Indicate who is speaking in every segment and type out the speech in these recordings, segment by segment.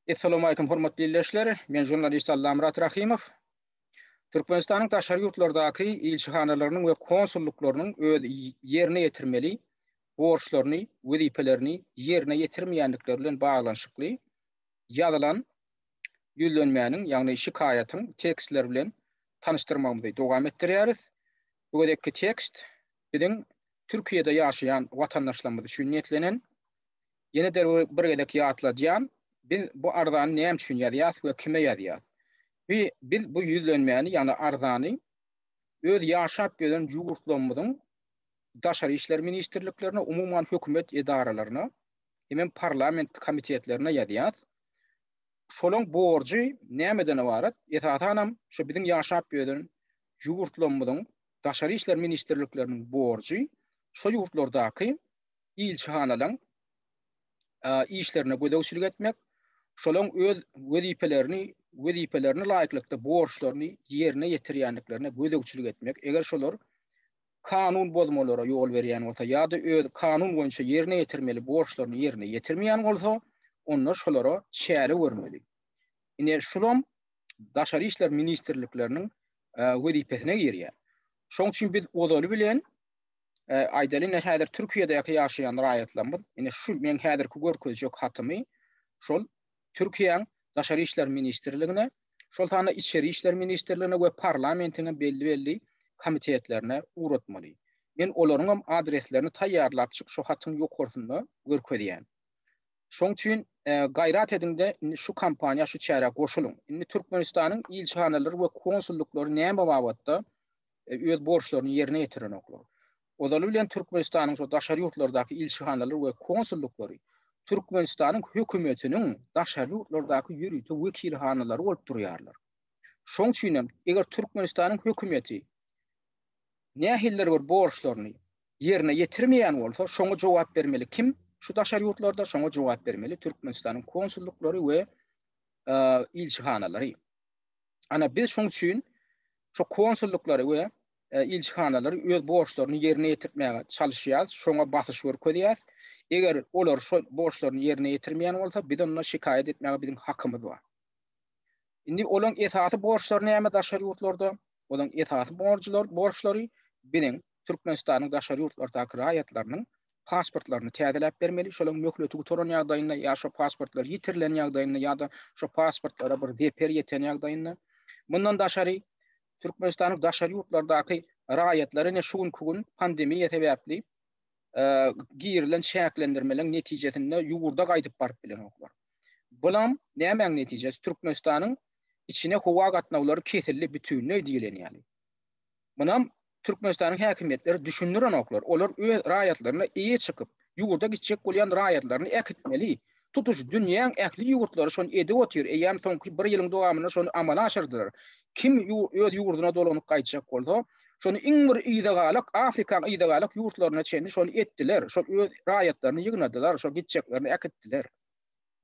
Speaker 1: Assalamu alaykum hormatly dinleyijiler. Men jurnalist Allamrat Rahimov. Türkmenistanyň taşary ýurtlardaky ilçihanalarının we konsulluklarının öz ýerine ýetirmeli borçlaryny, wezipelerini ýerine ýetirmeýänlikleri bilen baglanşykly ýazylan ýüzlenmäniň, ýagny şikayatyň tekstleri bilen tanıştyrmagymyzy dowam etdirýäris. Bu gedekki tekst biziň Türkiýede ýaşaýan watandaşlarymyz üçin ýetlenen ýene de bir gedek ýatladýan biz bu arzany näme üçin ýazýas we kime ýazýas? Biz bu ýüzlenmäni, ýani arzany öz ýaşap gelen ýurtlarymyzyň daşary işler ministrliklerine, umumyň hökümet edaralaryna, hem parlament komitetlerine ýazýas. Şolaň borjy nämeden ibaret? Esasanam şu biziň ýaşap gelen ýurtlarymyzyň daşary işler ministrlikleriniň borjy şu ýurtlardaky ilçihanalaryň işlerine gödäwçilik etmek, şolaň öz wezipelerini laýyklykda borçlaryny ýerine ýetirýänliklerine gödäwçilik etmek. Eger şolar kanun bozmalara ýol berýän bolsa ýa-da öz kanun boýunça ýerine ýetirmeli borçlaryny ýerine ýetirmeýän bolsa, onlar şolara çäre bermeli. Ine şolam daşary işler ministrlikleriniň wezipesine girýär. Şoň üçin biz odaly bilen aýdalyn häzir Türkiýede ýaşaýan raýatlarymyz, ine şu men häzirki görkezjek hatymy şol Türkiýeň daşary işler ministrligine, şol tana içeri işler ministrligine we parlamentine belli komitetlerine uğratmaly. Men olaryň adreslerini taýýarlap çyk şu hatyň ýokursyna görkezýän. Şoň üçin gaýrat edinde şu kampaniýa şu çäre goşulyň. Indi Türkmenistanyň ilçihanalary we konsulluklary näme wagtda öz borçlaryny ýerine ýetirenoklar. Odaly bilen Türkmenistanyň şu daşary ýurtlardaky ilçihanalary we konsulluklary Türkmenistanyň hökümetiniň daşary ýurtlardaky ýürüýte wekilhanalary bolup durýarlar. Şoň üçin eger Türkmenistanyň hökümeti nähiller bir borçlaryny ýerine ýetirmeýän bolsa, şoňa jogap bermeli. Kim? Şu daşary ýurtlarda şoňa jogap bermeli Türkmenistanyň konsulluklary we ilçihanalary. Ana biz şoň üçin şu konsulluklary we ilçihanalary öz borçlaryny ýerine ýetirmäge çalışýar, şoňa basyş görkezýär. Eger olar şu borçlaryny ýerine ýetirmeýän bolsa, biz onlara şikayet etmäge biziň hakymyz bar. Indi olaň esasy borçlary näme daşary ýurtlarda? Olaň esasy borçlary biziň Türkmenistanyň daşary ýurtlardaky raýatlarynyň pasportlaryny täzeläp bermeli. Şolaň möhleti guturan ýagdaýynda ýa şu pasportlar ýitirilen ýagdaýynda ýa-da şu pasportlara bir zeper ýeten ýagdaýynda bundan daşary Türkmenistanyň daşary ýurtlardaky raýatlary şu gün pandemiýa sebäpli girilen şäklendirmeleň netijesinde ýugurda gaýdyp baryp bilenoklar. Bulam näme netijesi? Türkmenistanyň içine howa gatnawlary kesildi, bütünlüği diýilenýär. Bunam Türkmenistanyň häkimetleri düşündirenoklar. Olar öz raýatlaryna eýe çykyp, ýugurda gitjek bolýan raýatlaryny ekitmeli. Tutuş dünýäň ähli ýurtlary şonu edip otyr. Eýär soňky bir ýylyň dowamyna şonu amala aşyrdylar. Kim öz ýurduna dolanyp gaýtjak bolsa, şonu iň bir ýydagalak, Afrika ýydagalak ýurtlaryna çenli şonu etdiler. Şol öz raýatlaryny ýygnadylar, şol gitjeklerini ekitdiler.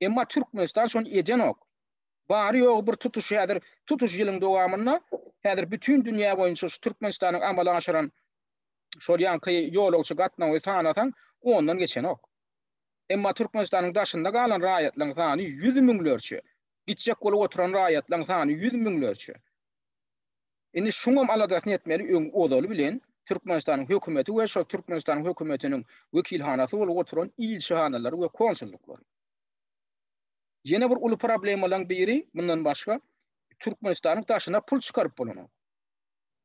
Speaker 1: Emma Türkmenistan şonu ejenok. Bary ýok bir tutuş ýadyr, tutuş ýylyň dowamyna häzir bütün dünýä boýunça şu Türkmenistanyň amala aşyran şol ýanky ýolagçy gatnawy tanatan ondan geçenok. Emma Türkmenistanyň daşynda galan raýatlaryň sany 100 miňlerçe. Gitjek bolup oturan raýatlaryň sany 100 miňlerçe. Indi şuňam aladasyny etmeli öň odaly bilen Türkmenistanyň hökümeti we şol Türkmenistanyň hökümetiniň wekilhanasy bolup oturan ilçihanalary we konsulluklary. Ýene bir uly problemalaryň biri bundan başga Türkmenistanyň daşyna pul çykaryp bolanok.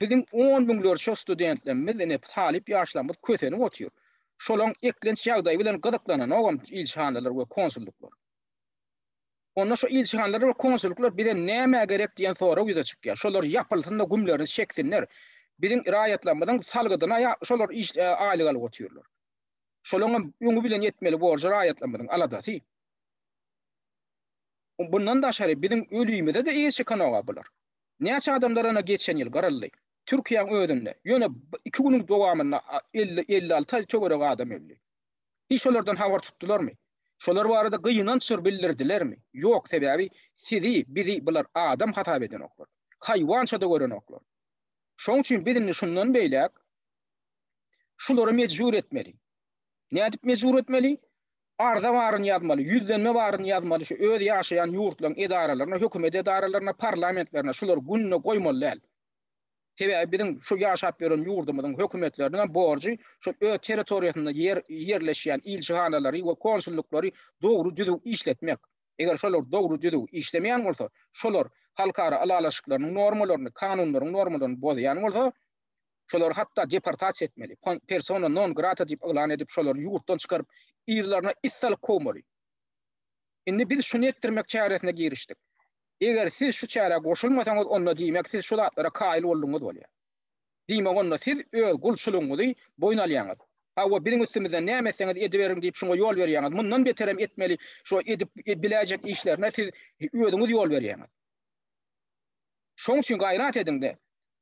Speaker 1: Biziň 10 miňlerçe studentlerimiz ene talip ýaşlarymyz kötenip otýar. Şolaň eklenç ýagdaý bilen gyzyklanan ogam ilçihanalary we konsulluklar. Onda şu ilçihanalary we konsulluklar bize näme gerek diýen soraw ýüze çykýar. Şolar ýapylsynda gümlerini çeksinler. Biziň raýatlarymyzyň salgydyna şolar iş aýlyk alyp otýarlar. Şolaň öňü bilen ýetmeli borjy raýatlarymyzyň aladasy. Bundan daşary biziň ölüýümizde de eýe çykanaga bolar. Näçe adamlar ana geçen ýyl garaldy. Türkiýeň özünde ýöne 2 güniň dowamyna 50-56 töwerek adam öldi. Hiç olardan habar tutdularmy? Şolar barada gyýynan çyr bildirdilermi? Ýok, sebäbi bizi bular adam hatap edenoklar. Haýwança da görenoklar. Şoň üçin biziň şundan beýlek şolary mejbur etmeli. Nädip mejbur etmeli? arda baryn ýazmaly, yüzlenme baryn ýazmaly şu öz ýaşaýan ýurtlaryň edaralaryna, hökümet edaralaryna, parlamentlerine şular günne goýmaly. Tebe bizim şu ýaşap beren ýurdumyzyň hökümetlerine borjy şu öz territoriýasynda yerleşýän ilçihanalary we konsulluklary dogry düzüp işletmek. Eger şolar dogry düzüp işlemeýän bolsa, şolar halkara alalaşyklaryň normalaryny, kanunlaryň normalaryny bozýan bolsa, şolar hatda deportasiýa etmeli. Persona non grata diýip elan edip şolar ýurtdan çykaryp ýerlerine issal koýmaly. Indi biz şunu etdirmek çäresine girişdik. Eger siz şu çäre goşulmasaňyz onda diýmek siz şu zatlara kaýyl bolduňyz bolýar. Diýmek onda siz öz gulçulugyňyzy boýun alýaňyz. Hawa biziň üstümizden näme etseňiz ediberin diýip şoňa ýol berýäňiz. Mundan beterem etmeli şu edip biläjek işlerine siz özüňiz ýol berýäňiz. Şoň üçin gaýrat ediňde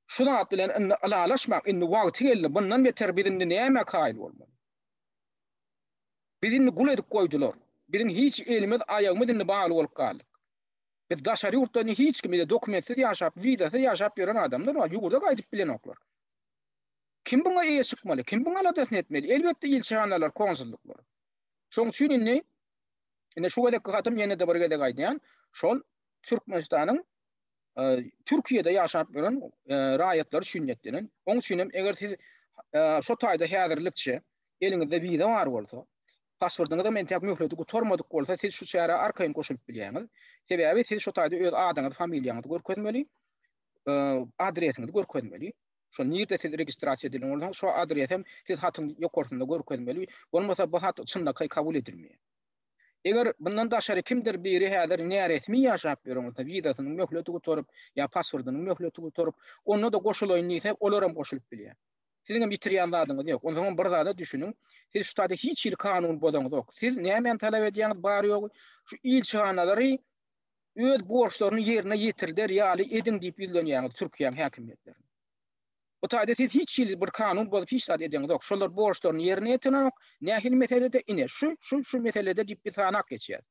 Speaker 1: şu zat bilen alalaşmak indi wagty geldi. Bundan beter biziň näme kaýyl bolmaly. Biziň gul edip goýdular. Biziň hiç elimiz aýagymyz indi bagly bolup galdyk. Biz daşary ýurtda hiç kimde dokumentsiz ýaşap, wizasyz ýaşap ýören adamlar bar. Ýurda gaýdyp bilen oklar. Kim buňa eýe çykmaly? Kim buňa aladatyn etmeli? Elbetde ilçihanalar, konsulluklar. Şoň üçin indi şu gedek hatym ýene de bir gedek aýdýan, şol Türkmenistanyň Türkiýede ýaşap ýören raýatlary sünnetdinin. Oň üçin eger siz şu taýda häzirlikçe eliňizde wiza bar bolsa, pasportuňyzda mentäk möhleti gutarmadyk bolsa, siz şu çäre arkaýyn goşulyp bilýäňiz. Sebäbi siz şu taýda öz adaňyzy, familiýaňyzy görkezmeli, adresiňizi görkezmeli. Şo nirde siz registrasiýa edilen bolsa, şo adresem siz hatyň ýokurtynda görkezmeli. Bolmasa bu hat çynda kabul edilmeýär. Eger bundan daşary kimdir biri häzir näretmi ýaşap ýören, wizasynyň möhleti gutaryp, ýa pasportunyň möhleti gutaryp, onda da goşulaýyn diýse, olar hem goşulyp bilýär. Sizin bitirýän zadyňyz ýok. Onda bir zada düşünün. Siz şu taýda hiç il kanun bodaňyz ýok. Siz näme talap edýäňiz bar ýok? Şu ilçihanalary öz borçlaryny ýerine ýetirler ýaly ediň diýip bilýän Türkiýe häkimetleri. O taýda siz hiç il bir kanun bodup hiç zat edýäňiz ýok. Şolar borçlaryny ýerine ýetirmek, nähil meselede ine şu meselede diýip bir sanak geçýär.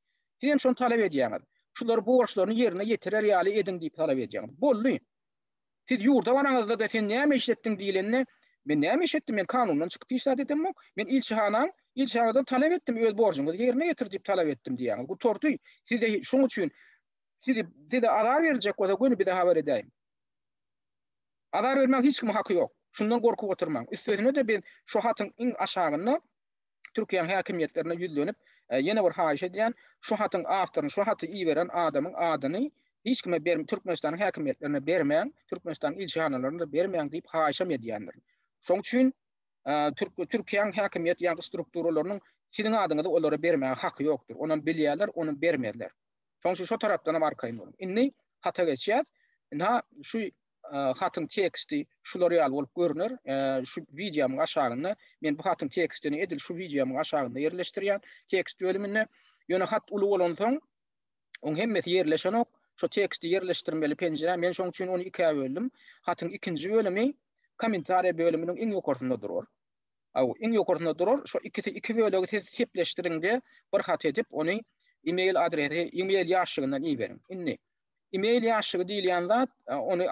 Speaker 1: Siz hem şonu talap edýäňiz. Şolar borçlaryny ýerine ýetirer ýaly ediň diýip talap edýäňiz. Bolly. Siz ýurda baraňyzda da sen näme işletdiň diýilende, men näme işletdim, men kanundan çykyp işlet edemok. Men ilçihanadan talap etdim, öz borcuňyzy ýerine ýetir diýip talap etdim diýäňiz. Bu tortuy. Siz de şoň üçin siz de azar berjek bolsa göni bir de habar edeyim. Azar bermek hiç kime haky ýok. Şundan gorkup oturmaň. Üstüne de ben şu hatyň iň aşagyna Türkiýe häkimetlerine ýüzlenip ýene bir haýyş edýän, şu hatyň awtoryny, şu haty iýberen adamyň adyny hiç kime Türkmenistanyň häkimetlerine bermeýän, Türkmenistanyň ilçihanalaryna bermeýän diýip haýyşam edýändir. Şoň üçin Türkiýe häkimet ýa strukturalarynyň sizin adyňyzy olara bermeýän haky ýokdur. Onu bilýärler, onu bermezler. Şoň üçin şu tarapdan arkaýyn bolun. Indi hata geçýär. Ina şu hatyň teksti şulary alyp görünür. Şu videomyň aşagyna men bu hatyň tekstini edil şu videomyň aşagyna ýerleşdirýän. Tekst bölümine ýöne hat uly bolan soň oň hemmeti ýerleşen ok. Şu teksti ýerleşdirmeli penjere. Men şoň üçin onu ikiye böldüm. Hatyň ikinji bölümi komentariýa bölüminiň iň ýokurtynda durur. Iň ýokurtynda durur. Şu iki bölegi siz sepleşdirinde bir hat edip onu e-mail adresi, e-mail ýaşygyndan iýberin. Indi e-mail ýaşygy diýilýän zat onu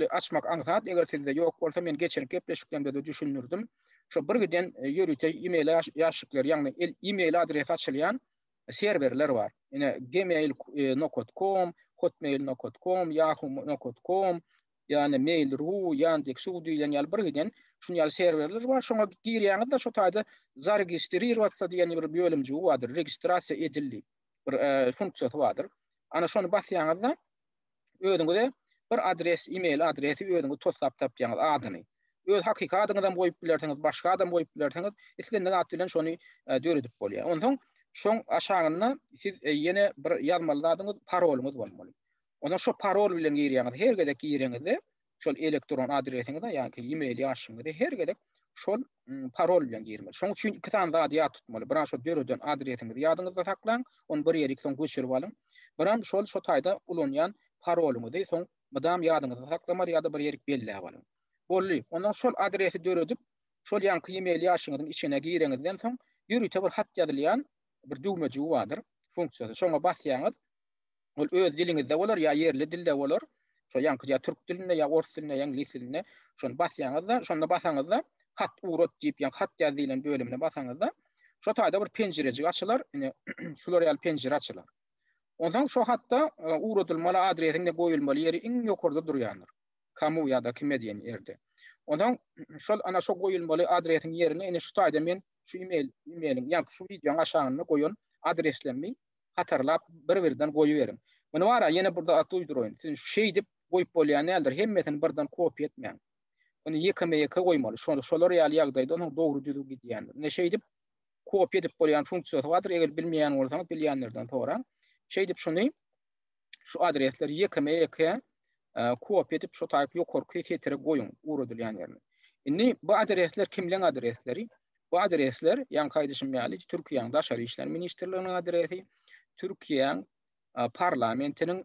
Speaker 1: açmak aňsat. Eger sizde ýok bolsa men geçen kepleşiklemde de düşünürdim. Şu bir giden ýörüte e-mail ýaşyklary, ýagny e-mail adresi açylýan serverler bar. Ine gmail.com, hotmail.com, yahoo.com, yani mail.ru, Yandex.ru diýilen ýaly bir giden şun ýaly serverler bar. Şoňa girýäňiz da şu taýda zaregistrirwatsa diýen bir bölümji bardyr. Registrasiýa edildi. Bir funksiýasy bardyr. Ana şonu basýaňyz da özüňize bir adres, e-mail adresi özüňiz toslap tapýaňyz adyny. Öz hakyky adyňyzdan goýup bilersiňiz, başga adam goýup bilersiňiz, islendiň ady bilen şonu döredip bolýar. Ondan şoň aşagyna siz ýene bir ýazmaly adyňyz, paroluňyz bolmaly. Ondan şu parol bilen girýäňiz, her gedek girýäňizde şol elektron adresiňizde, ýa-ni e-mail ýaşyňyzda her gedek şol parol bilen girmeli. Şoň üçin iki tane zat ýat tutmaly. Biran şol döredän adresiňizi ýadyňyzda saklaň, onu bir ýere soň göçürip alyň. Biran şol şu taýda ulanýan paroluňyzy soň madam ýadyňyzda saklamaly ýa-da bir ýere belläp alyň. Bolly. Ondan şol adresi döredip, şol ýanky e-mail ýaşyňyzyň içine gireňizden soň ýürüte bir hat ýazylýan bir düwmejik bardyr, funksiýasy. Şoňa basýaňyz, ol öz diliňizde bolar ýa ýerli dilde bolar. Şo ýanky ýa türk dilinde ýa ors dilinde ýa ingliz dilinde şonu basýaňyzda, şonda basaňyzda hat urut diýip ýa hat ýazylan bölümine basaňyzda Şo taýda bir penjerejik açylar, ine şular ýaly penjere açylar. Ondan şo hatda uğradylmaly adresiňde goýulmaly ýeri iň ýokarda durýandyr. Kamu ýa-da kime diýen ýerde. Ondan şol ana şo goýulmaly adresiň ýerine ine şu taýda men şu e-mailiň ýa-da şu videoň aşagyna goýun adreslenmi hatarlap bir-birinden goýuberim. Muny wara ýene burada at uýduroýun. Siz şey dip goýup bolýan nädir? Hemmetini birden kopya etmeň. Onu ýekeme-ýeke goýmaly. Şolar ýaly ýagdaýda onu dogry juda gidýändir. Ne şey dip kopya edip bolýan funksiýasy bardyr. Eger bilmeýän bolsaňyz bilýänlerden sonra şey dip şuny şu adresleri ýekeme-ýeke kopya edip şu taýyp ýokarky ketere goýun uğradylýan ýerine. Indi bu adresler kimleň adresleri? Bu adresler ýan kaýdyşym ýaly Türkiýeň Daşary işler ministrliginiň adresi, Türkiýeň parlamentiniň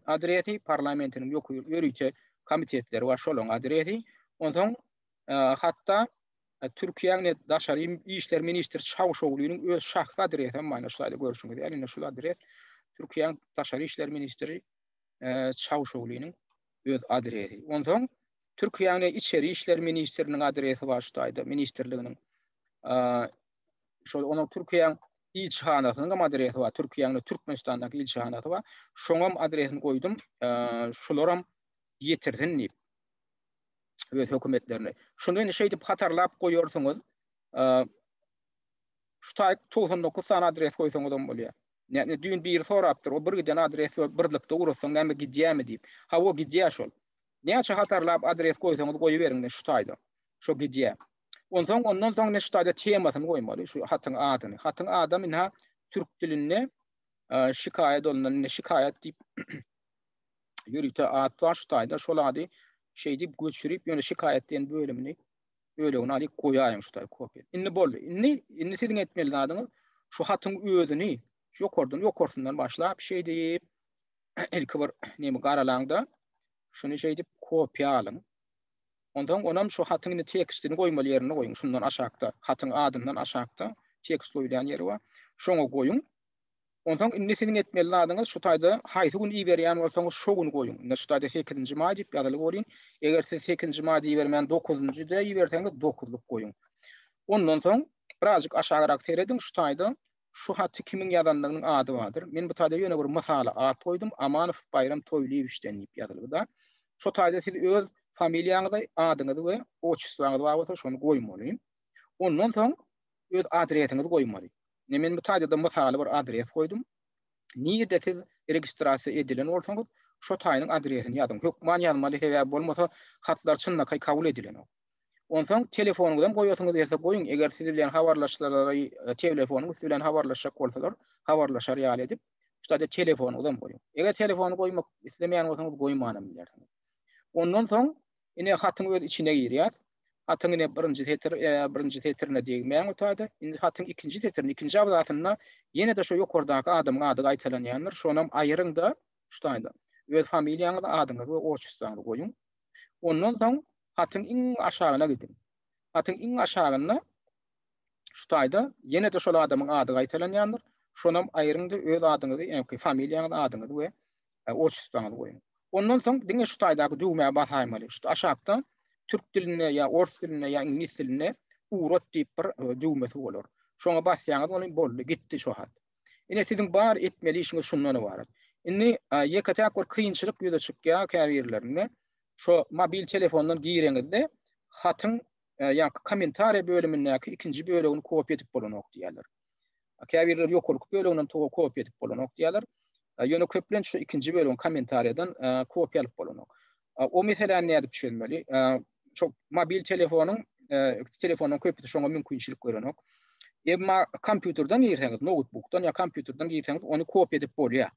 Speaker 1: adresi, parlamentiniň ýörüýçi komitetleri var şolaň adresi. Ondan hatta Türkiýeň Daşary işler ministri Çavuşogluýynyň öz şahsy adresi maňa şuýda görüşüňiz. Ýani şu adres Türkiýeň Daşary işler ministri Çavuşogluýynyň öz adresi. Ondan Türkiýeň içeri işler ministrliginiň adresi var şuýda ministrliginiň şol onu Türkiýeň ilçihanasynyň adresi var. Türkiýeň Türkmenistandaky ilçihanasy var. Şoňam adresini goýdum. Şolaram ýetirdim öz hökümetlerine. Şunu şey dip hatarlap goýorsaňyz, şu taýyk 99 san adres goýsaňyz bolýar. Näme düýün bir sorapdyr, o bir giden adres birlikde urussaň näme gidýärmi diýip. Ha o gidýär şol. Näçe hatarlap adres goýsaňyz goýuberiň şu taýda. Şo gidýär. Ondan soň ne şu taýda temasyny goýmaly, şu hatyň adyny. Hatyň ady minha türk diline şikayet olunan şikayet diýip ýürüýte ad var şu taýda şol ady şey diýip göçürip ýöne şikayetden bölümini bölügini alyp goýaýyn şu taýda kopya. Indi boldy. Indi siziň etmeli adyňyz şu hatyň öýüni ýokardan başlap şey diýip ilki bir näme garalaňda şunu şey diýip kopya alyň. Ondan şu hatyň tekstini goýmaly ýerine goýun. Şundan aşakda hatyň adyndan aşakda tekst goýulan ýeri bar. Şoňa goýun. Ondan indi siziň etmeli adyňyz şu taýda haýsy gün iýberýän bolsaňyz şo gün goýun. Ne şu taýda 8-nji maý diýip ýazyly bolýan. Eger siz 8-nji maý iýbermän 9-njyda iýberseňiz 9-lyk goýun. Ondan soň birazjyk aşagarak seredin şu taýda şu haty kimiň ýazanlygynyň ady bardyr. Men bu taýda ýöne bir mysala ad goýdum. Amanow Bayram Toýlewicden diýip ýazyly da. Şu taýda siz öz familiýaňyzy, adyňyzy we oçusyňyzy barsa şonu goýmaly. Ondan soň öz adresiňizi goýmaly. Men bu taýda mysaly bir adres goýdum. Niýede siz registrasiýa edilen bolsaňyz, şo taýynyň adresini ýazyň. Hökman ýazmaly sebäp bolmasa hatlar çynnakay kabul edilen. Ondan soň telefonuňyzdan goýasyňyz ýa-da goýun. Eger siz bilen habarlaşlary telefonuňyz bilen habarlaşak bolsalar, habarlaşar ýaly edip, şu taýda telefonuňyzdan goýun. Eger telefonu goýmak islemeýän bolsaňyz goýmanam bilersiňiz. Ondan soň ine hatyň öz içine girýär. Hatyň ine birinji tetirine diýmeýän otady. Indi hatyň ikinji tetirine, ikinji abdatyna ýene de şo ýokardaky adamyň ady gaýtalanýandyr. Şonam aýryňda şu taýda öz familiýaňyzy, adyňyzy we oçusyňyzy goýun. Ondan soň hatyň iň aşagyna gidin. Hatyň iň aşagyna şu taýda ýene de şol adamyň ady gaýtalanýandyr. Şonam aýryňda öz adyňyzy, ýa-ni familiýaňyzy, adyňyzy we oçusyňyzy goýun. Ondan soň diňe şu taýdaky düwmeye basaýmaly. Şu aşakda türk diline ýa ors diline ýa ingliz diline urat diýip bir düwmesi bolar. Şoňa basýaňyz ony boldy, gitdi şo hat. Ine siziň bar etmeli işiňiz şundan ibaret. Indi ýekatak bir kynçylyk ýa-da çykýa käbirlerine şo mobil telefondan giýeňizde hatyň ýa kommentariýa bölümindäki ikinji bölügini kopya edip bolanok diýerler. Käbirler ýokurlyk bölüginden kopya edip bolanok diýerler. Ýöne köplen şu ikinji bölüň kommentariýadan kopya alyp bolanok. O meseleni näde düşürmeli? Çok mobil telefonun köpüti şoňa mümkinçilik görenok. Emma kompýuterden ýerseňiz, notebookdan ýa kompýuterden ýerseňiz onu kopya edip bolýar.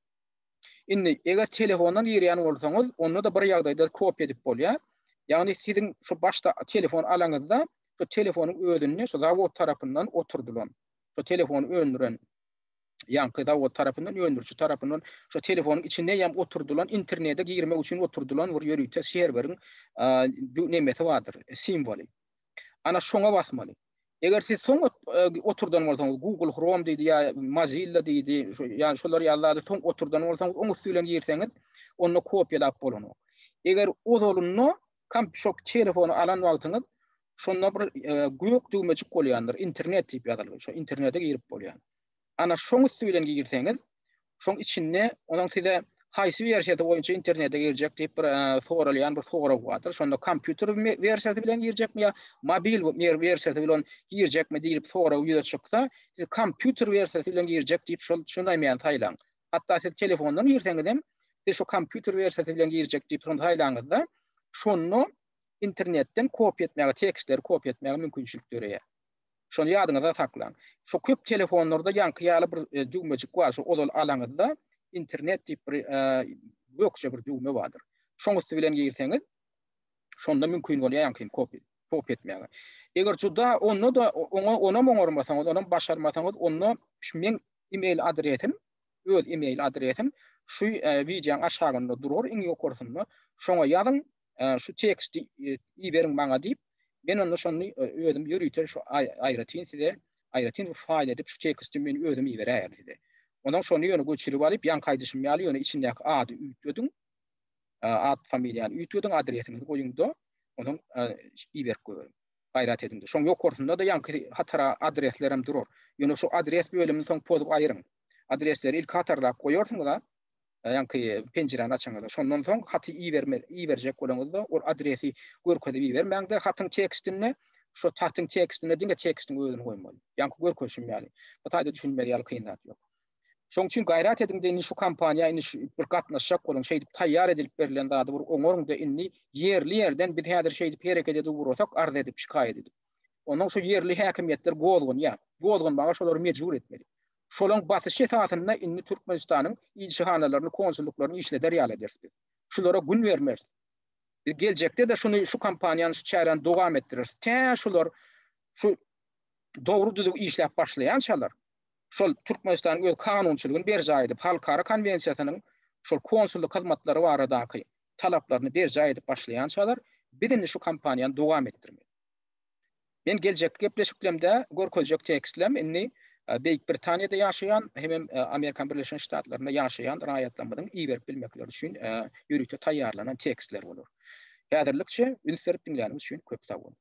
Speaker 1: Indi eger telefondan ýerýän bolsaňyz, onu da bir ýagdaýda kopya edip bolýar. Ýagny siziň şu başda telefon alaňyzda şu telefonyň özüni şu zawod tarapyndan oturdulan. Şu telefonu öndüren ýa-ni zawod tarapyndan öndürçi tarapyndan şu telefonyň içinde ýam oturdulan internete girmek üçin oturdulan bir ýörüýte serweriň nemesi bardyr, simwoli. Ana şoňa basmaly. Eger siz soň oturdan bolsaňyz, Google Chrome diýdi ýa Mozilla diýdi, ýa şolar ýallaryda soň oturdan bolsaňyz, oň üstünden ýerseňiz, onu kopýalap bolanok. Eger o zoluny şok telefonu alan wagtyňyz, şonda bir gök düğmecik bolýandyr, internet diýip ýazylyr. Şo internete girip bolýan. Ana şoň üstünden girseňiz, şoň içinde onuň size haýsy versiýasy boýunça internete girjek diýip bir soralýan bir sora bardyr. Şonda kompýuter versiýasy bilen girjekmi ýa mobil versiýasy bilen girjekmi diýip sora ýüze çyksa, siz kompýuter versiýasy bilen girjek diýip şonda meýan taýlaň. Hatda siz telefondan girseňiz hem siz şu kompýuter versiýasy bilen girjek diýip şonda taýlaňyzda şonu internetten kopya etmäge, tekstleri kopya etmäge mümkinçilik döreýär. Şonu ýadyňyza saklaň. Şu köp telefonlarda ýanky ýaly bir düğmejik bar, şu odal alaňyzda internet diýip bir bökçe bir düğme bardyr. Şoň üstü bilen girseňiz, şonda mümkin bolýar ýanky kopya etmäge. Eger juda ona moňormasaňyz, ona başarmasaňyz, onu men email adresim, öz email adresim şu videoň aşagynda durur, iň ýokarysynda. Şoňa ýazyň, şu teksti iberin bana diýip, men onu şonu özüm ýürüýter, şu aýratyn size, aýratyn faýl edip şu teksti men özüm iberýär diýdi. Ondan şonu ýöne göçürip alyp, ýan kaýdyşym ýaly ýöne içindäki ady üýtdüň, ad familiýany üýtdüň, adresini goýuňda, onuň iberip goýarym. Gaýrat edimdi. Şoň ýokarysynda da ýanky hatara adreslerim durur. Ýöne şu adres bölümini soň pozup aýryň. Adresleri ilk hatarlap goýarsyňyz da, ýanky penjereni açaňyzda, şondan soň haty iberjek bolanňyzda o adresi görkezip ibermäňde hatyň tekstini, şu tatyň tekstine diňe tekstiň özüni goýmaly. Ýanky görkezşim ýaly. Bu taýda düşünmeli ýaly kynat ýok. Şoň üçin gaýrat edimde indi şu kampaniýa indi şu bir gatnaşjak bolan şeýdip taýýar edilip berilen zady bir oňorunda indi yerli ýerden biz häzir şeýdip hereket edip gurursak arz edip şikaýet edip. Onuň şu yerli häkimetler golgun ýa, golgun baga şolary mejbur etmeli. Şolaň basyş esasynda indi Türkmenistanyň ilçihanalaryny, konsulluklaryny işleder ýaly ederdi. Şulara gün bermez. Biz geljekde de şunu şu kampaniýany şu çären dowam etdirir. Şular şu dogry düzgün işläp başlaýan şalar. Şol Türkmenistanyň öz kanunçylygyny berja edip, halkara konwensiýasynyň şol konsulluk hyzmatlary baradaky talaplaryny berja edip başlaýan şalar bizini şu kampaniýany dowam etdirmeli. Men geljek gepleşiklemde görkezjek tekstlem inni Büyük Britanya'da yaşayan hem Amerikan Birleşik Ştatlarında yaşayan raýatlarymyň iberip bilmekleri üçin ýürüýte taýýarlanan tekstler bolur. Häzirlikçe ünsürip dinleýänimiz üçin köp sag bolun.